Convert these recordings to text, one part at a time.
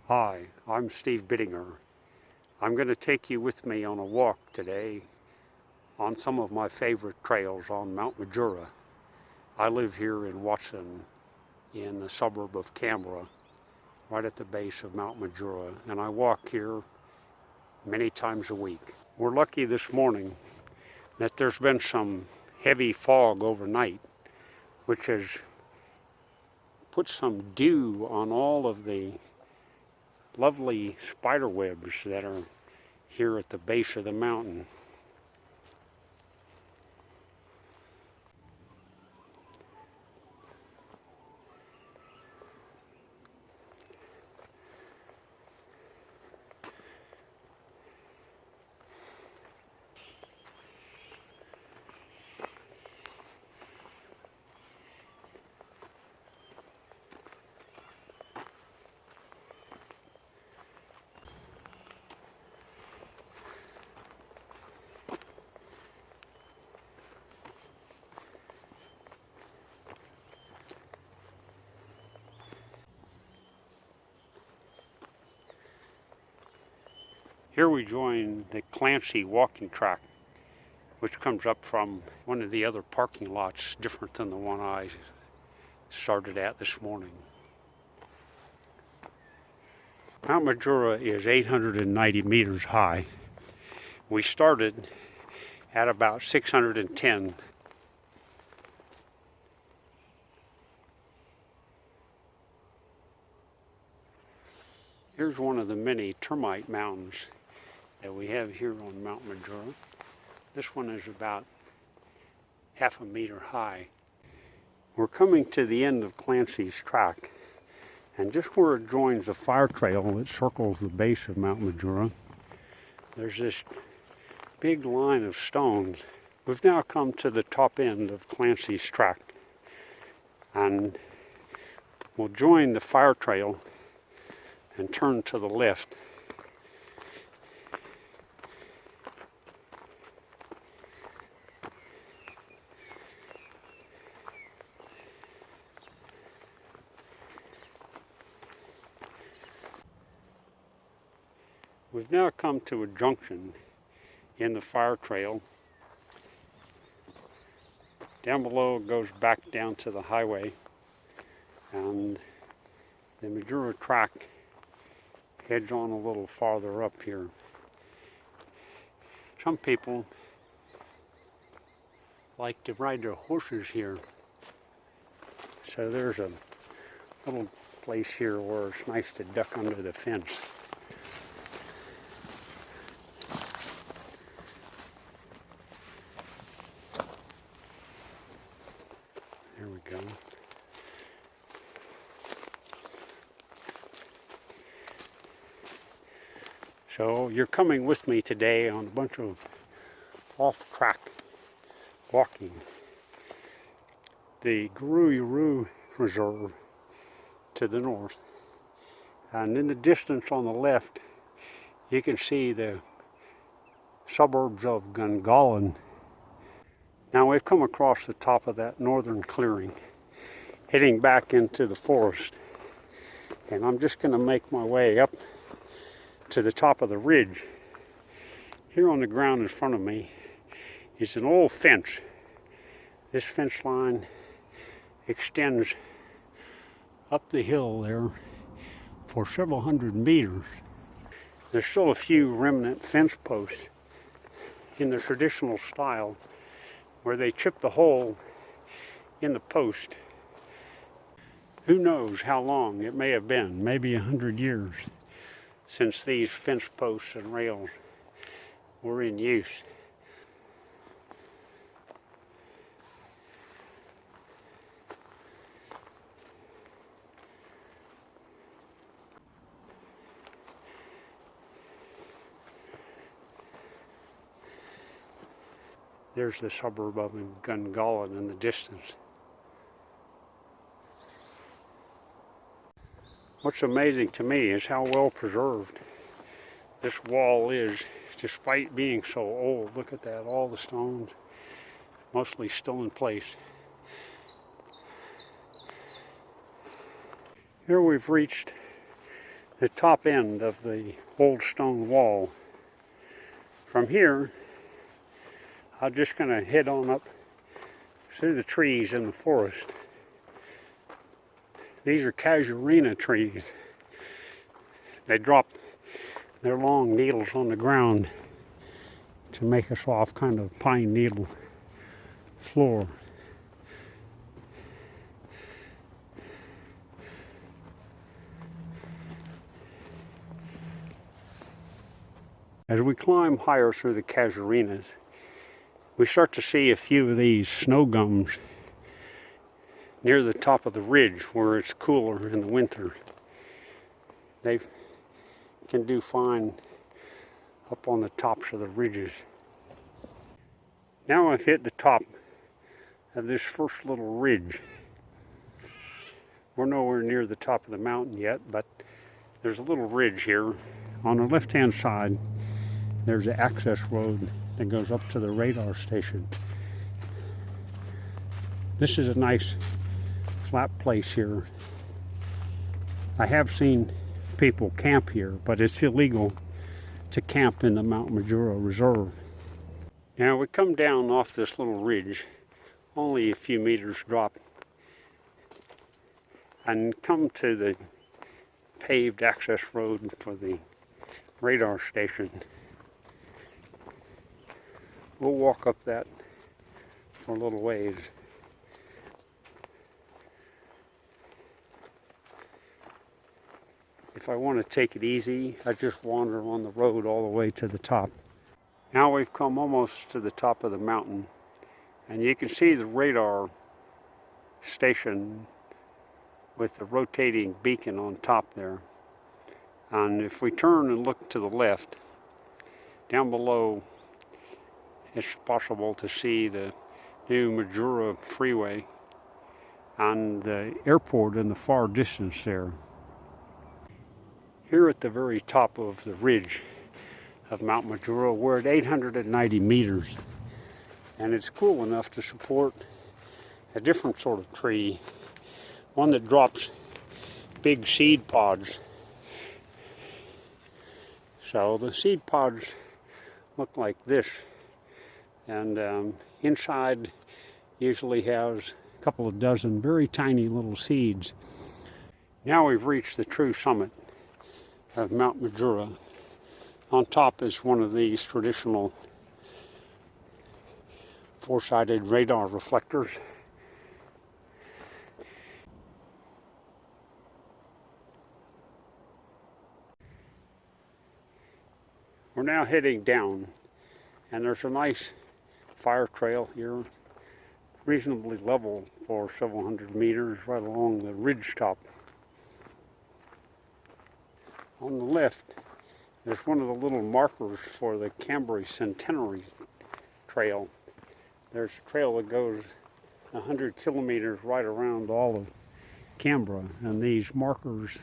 Hi, I'm Steve Bittinger. I'm going to take you with me on a walk today on some of my favorite trails on Mount Majura. I live here in Watson in the suburb of Canberra, right at the base of Mount Majura, and I walk here many times a week. We're lucky this morning that there's been some heavy fog overnight, which has put some dew on all of the lovely spider webs that are here at the base of the mountain. Here we join the Clancy walking track, which comes up from one of the other parking lots different than the one I started at this morning. Mount Majura is 890 meters high. We started at about 610. Here's one of the many termite mountains that we have here on Mount Majura. This one is about half a meter high. We're coming to the end of Clancy's track, and just where it joins the fire trail that circles the base of Mount Majura, there's this big line of stones. We've now come to the top end of Clancy's track, and we'll join the fire trail and turn to the left. We've now come to a junction in the fire trail. Down below it goes back down to the highway, and the Majura track heads on a little farther up here. Some people like to ride their horses here, so there's a little place here where it's nice to duck under the fence. There we go. So you're coming with me today on a bunch of off-track walking. The Guru Reserve to the north, and in the distance on the left you can see the suburbs of Gungahlin. Now we've come across the top of that northern clearing, heading back into the forest, and I'm just going to make my way up to the top of the ridge. Here on the ground in front of me is an old fence. This fence line extends up the hill there for several hundred meters. There's still a few remnant fence posts in the traditional style where they chipped a hole in the post. Who knows how long it may have been, maybe 100 years, since these fence posts and rails were in use. There's the suburb of Gungahlin in the distance. What's amazing to me is how well preserved this wall is, despite being so old. Look at that, all the stones, mostly still in place. Here we've reached the top end of the old stone wall. From here, I'm just going to head on up through the trees in the forest. These are casuarina trees. They drop their long needles on the ground to make a soft kind of pine needle floor. As we climb higher through the casuarinas, we start to see a few of these snow gums near the top of the ridge where it's cooler in the winter. They can do fine up on the tops of the ridges. Now I've hit the top of this first little ridge. We're nowhere near the top of the mountain yet, but there's a little ridge here. On the left-hand side, there's an access road that goes up to the radar station. This is a nice flat place here. I have seen people camp here, but it's illegal to camp in the Mount Majura Reserve. Now we come down off this little ridge, only a few meters drop, and come to the paved access road for the radar station. We'll walk up that for a little ways. If I want to take it easy, I just wander on the road all the way to the top. Now we've come almost to the top of the mountain, and you can see the radar station with the rotating beacon on top there. And if we turn and look to the left, down below, it's possible to see the new Majura freeway and the airport in the far distance there. Here at the very top of the ridge of Mount Majura, we're at 890 meters, and it's cool enough to support a different sort of tree, one that drops big seed pods. So the seed pods look like this, and inside usually has a couple of dozen very tiny little seeds. Now we've reached the true summit of Mount Majura. On top is one of these traditional four-sided radar reflectors. We're now heading down, and there's a nice fire trail here, reasonably level for several hundred meters right along the ridge top. On the left, there's one of the little markers for the Canberra Centenary Trail. There's a trail that goes 100 kilometers right around all of Canberra, and these markers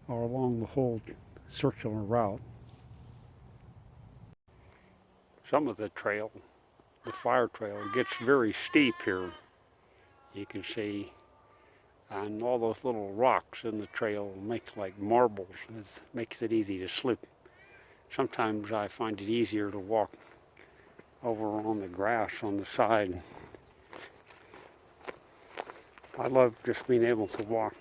are along the whole circular route. Some of the trail, the fire trail, gets very steep here, you can see, and all those little rocks in the trail make like marbles. It makes it easy to slip. Sometimes I find it easier to walk over on the grass on the side. I love just being able to walk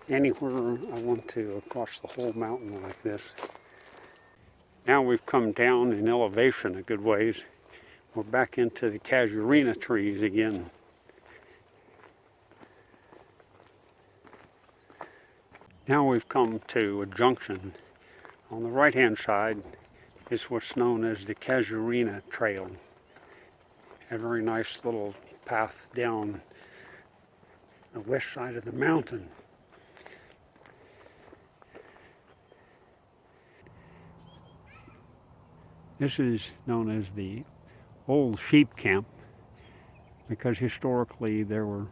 anywhere I want to across the whole mountain like this. Now we've come down in elevation a good ways. We're back into the casuarina trees again. Now we've come to a junction. On the right-hand side is what's known as the Casuarina Trail. A very nice little path down the west side of the mountain. This is known as the old sheep camp because historically there were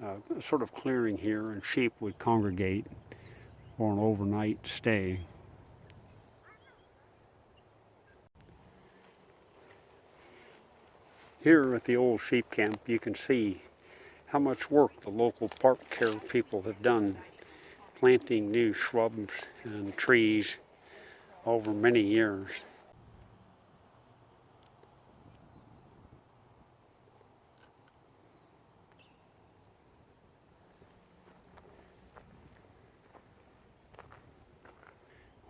a sort of clearing here, and sheep would congregate for an overnight stay. Here at the old sheep camp, you can see how much work the local park care people have done planting new shrubs and trees over many years.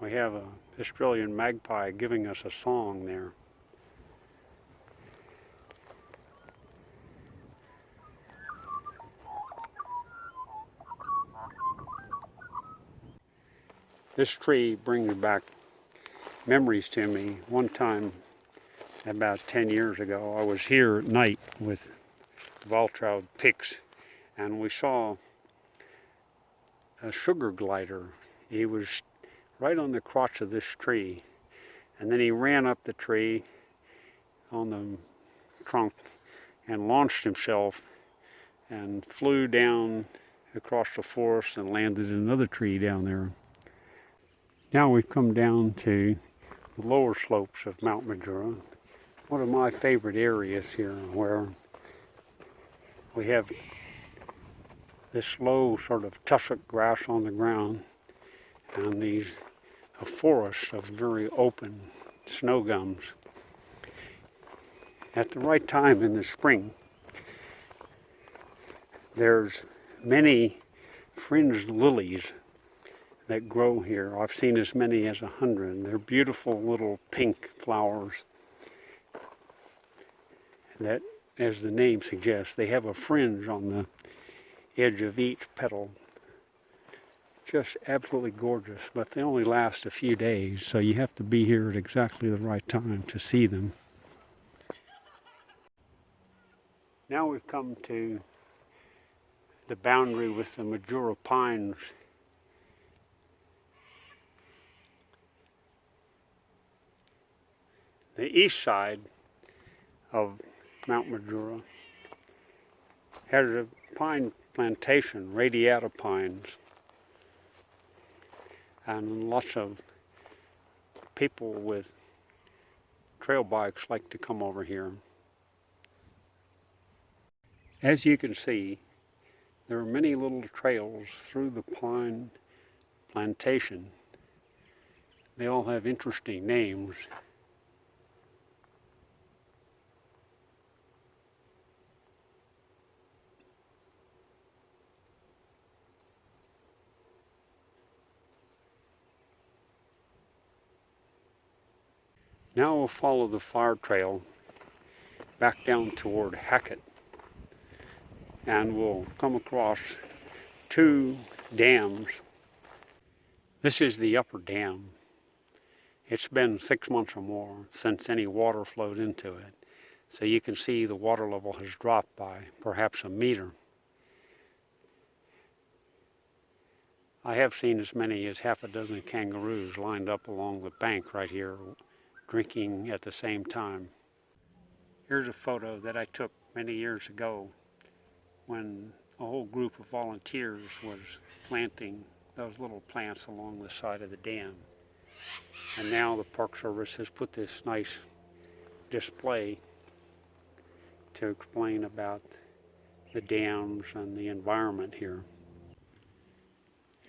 We have an Australian magpie giving us a song there. This tree brings back memories to me. One time, about 10 years ago, I was here at night with Waltraud picks, and we saw a sugar glider. He was right on the crotch of this tree, and then he ran up the tree on the trunk and launched himself and flew down across the forest and landed in another tree down there. Now we've come down to the lower slopes of Mount Majura, one of my favorite areas here, where we have this low sort of tussock grass on the ground and a forest of very open snow gums. At the right time in the spring, there's many fringed lilies that grow here. I've seen as many as 100. They're beautiful little pink flowers that, as the name suggests, they have a fringe on the edge of each petal. Just absolutely gorgeous, but they only last a few days, so you have to be here at exactly the right time to see them. Now we've come to the boundary with the Majura pines. The east side of Mount Majura has a pine plantation, radiata pines, and lots of people with trail bikes like to come over here. As you can see, there are many little trails through the pine plantation. They all have interesting names. Now we'll follow the fire trail back down toward Hackett, and we'll come across two dams. This is the upper dam. It's been 6 months or more since any water flowed into it, so you can see the water level has dropped by perhaps a meter. I have seen as many as half a dozen kangaroos lined up along the bank right here, drinking at the same time. Here's a photo that I took many years ago when a whole group of volunteers was planting those little plants along the side of the dam. And now the Park Service has put this nice display to explain about the dams and the environment here.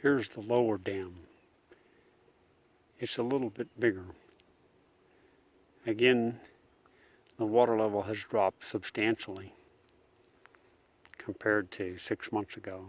Here's the lower dam. It's a little bit bigger. Again, the water level has dropped substantially compared to 6 months ago.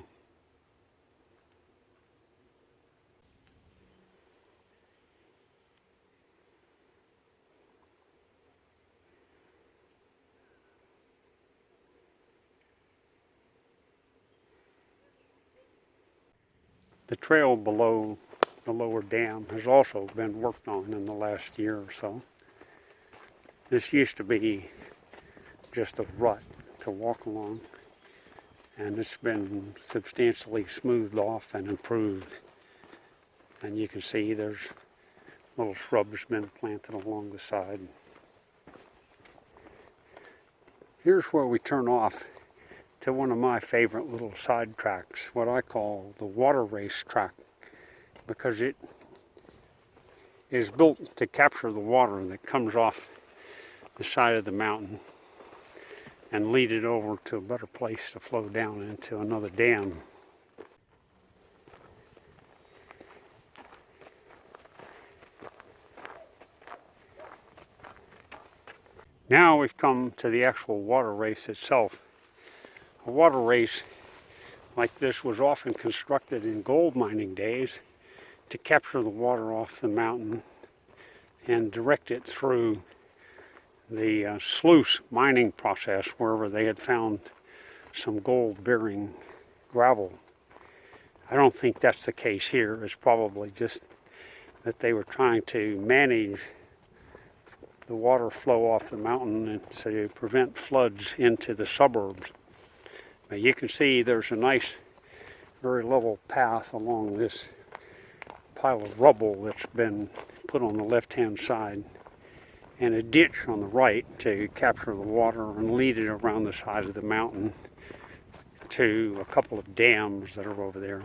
The trail below the lower dam has also been worked on in the last year or so. This used to be just a rut to walk along, and it's been substantially smoothed off and improved. And you can see there's little shrubs been planted along the side. Here's where we turn off to one of my favorite little side tracks, what I call the water race track, because it is built to capture the water that comes off the side of the mountain and lead it over to a better place to flow down into another dam. Now we've come to the actual water race itself. A water race like this was often constructed in gold mining days to capture the water off the mountain and direct it through the sluice mining process wherever they had found some gold-bearing gravel. I don't think that's the case here. It's probably just that they were trying to manage the water flow off the mountain and to prevent floods into the suburbs. Now you can see there's a nice, very level path along this pile of rubble that's been put on the left-hand side, and a ditch on the right to capture the water and lead it around the side of the mountain to a couple of dams that are over there.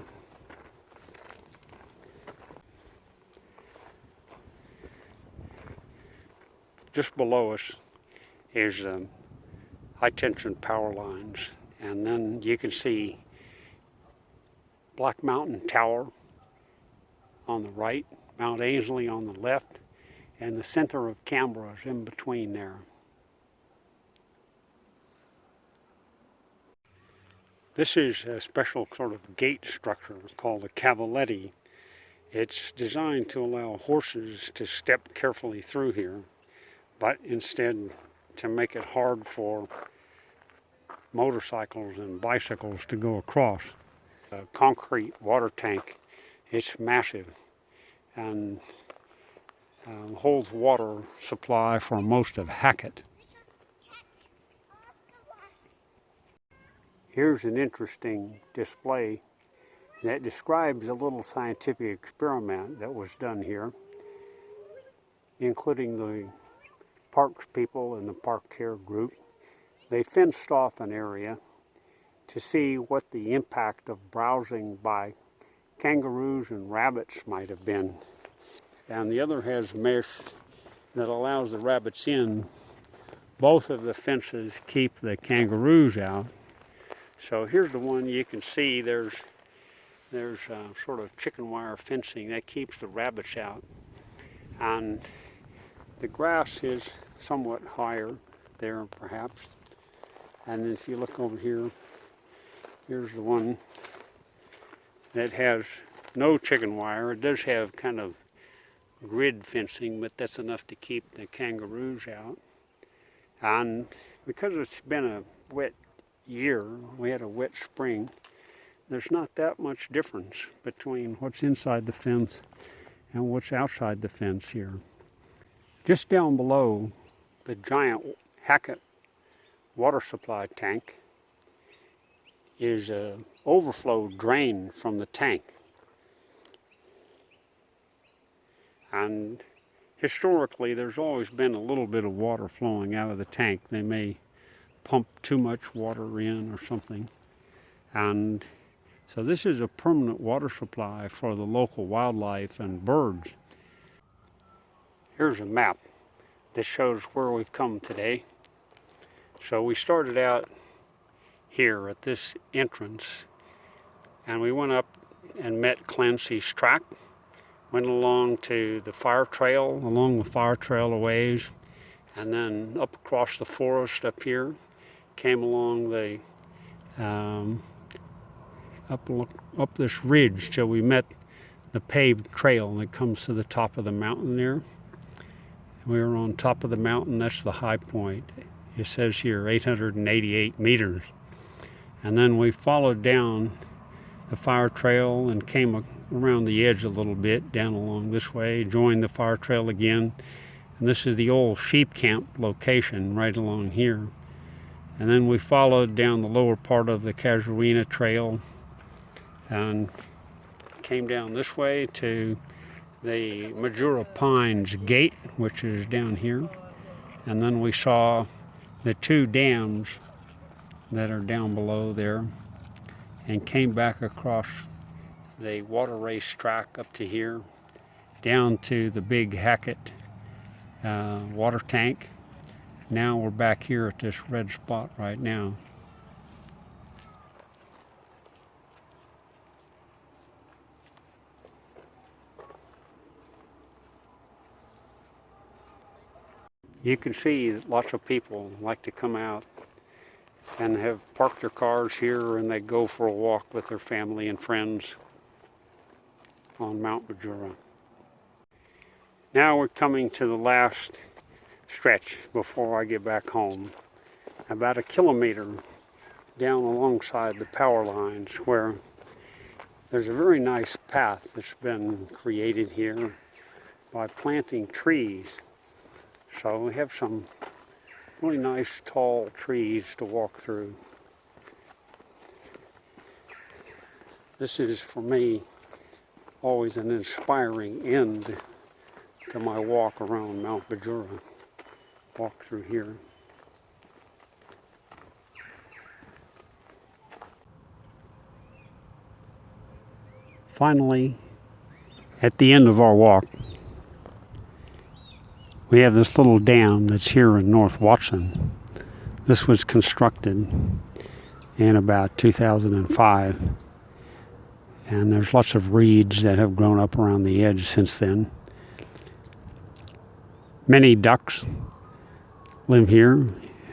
Just below us is high tension power lines, and then you can see Black Mountain Tower on the right, Mount Ainslie on the left, and the center of Canberra is in between there. This is a special sort of gate structure called a cavaletti. It's designed to allow horses to step carefully through here, but instead to make it hard for motorcycles and bicycles to go across. A concrete water tank, it's massive and holds water supply for most of Hackett. Here's an interesting display that describes a little scientific experiment that was done here, including the parks people and the park care group. They fenced off an area to see what the impact of browsing by kangaroos and rabbits might have been. And the other has mesh that allows the rabbits in. Both of the fences keep the kangaroos out. So here's the one you can see. There's sort of chicken wire fencing that keeps the rabbits out. And the grass is somewhat higher there, perhaps. And if you look over here, here's the one that has no chicken wire. It does have kind of grid fencing, but that's enough to keep the kangaroos out. And because it's been a wet year, we had a wet spring, there's not that much difference between what's inside the fence and what's outside the fence here. Just down below the giant Hackett water supply tank is an overflow drain from the tank. And historically, there's always been a little bit of water flowing out of the tank. They may pump too much water in or something. And so this is a permanent water supply for the local wildlife and birds. Here's a map that shows where we've come today. So we started out here at this entrance, and we went up and met Clancy's track, went along to the fire trail, along the fire trail a ways, and then up across the forest up here, came along the up this ridge till we met the paved trail that comes to the top of the mountain there. We were on top of the mountain. That's the high point. It says here 888 meters. And then we followed down the fire trail and came around the edge a little bit, down along this way, joined the fire trail again. And this is the old sheep camp location right along here. And then we followed down the lower part of the Casuarina Trail and came down this way to the Majura Pines Gate, which is down here. And then we saw the two dams that are down below there and came back across the water race track up to here, down to the big Hackett water tank. Now we're back here at this red spot right now. you can see that lots of people like to come out and have parked their cars here, and they go for a walk with their family and friends on Mount Majura. Now we're coming to the last stretch before I get back home. About 1 kilometer down alongside the power lines, where there's a very nice path that's been created here by planting trees. So we have some really nice tall trees to walk through. This is, for me, always an inspiring end to my walk around Mount Majura. Walk through here. Finally, at the end of our walk, we have this little dam that's here in North Watson. This was constructed in about 2005, and there's lots of reeds that have grown up around the edge since then. Many ducks live here,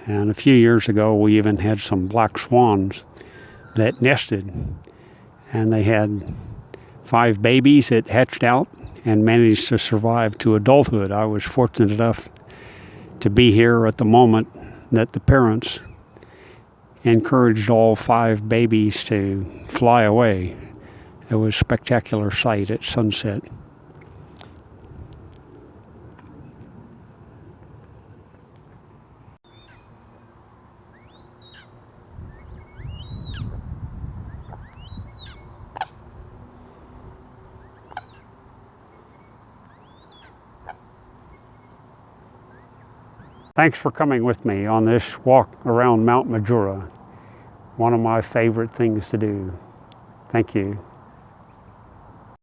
and a few years ago we even had some black swans that nested, and they had 5 babies that hatched out and managed to survive to adulthood. I was fortunate enough to be here at the moment that the parents encouraged all 5 babies to fly away. It was a spectacular sight at sunset. Thanks for coming with me on this walk around Mount Majura, one of my favorite things to do. Thank you.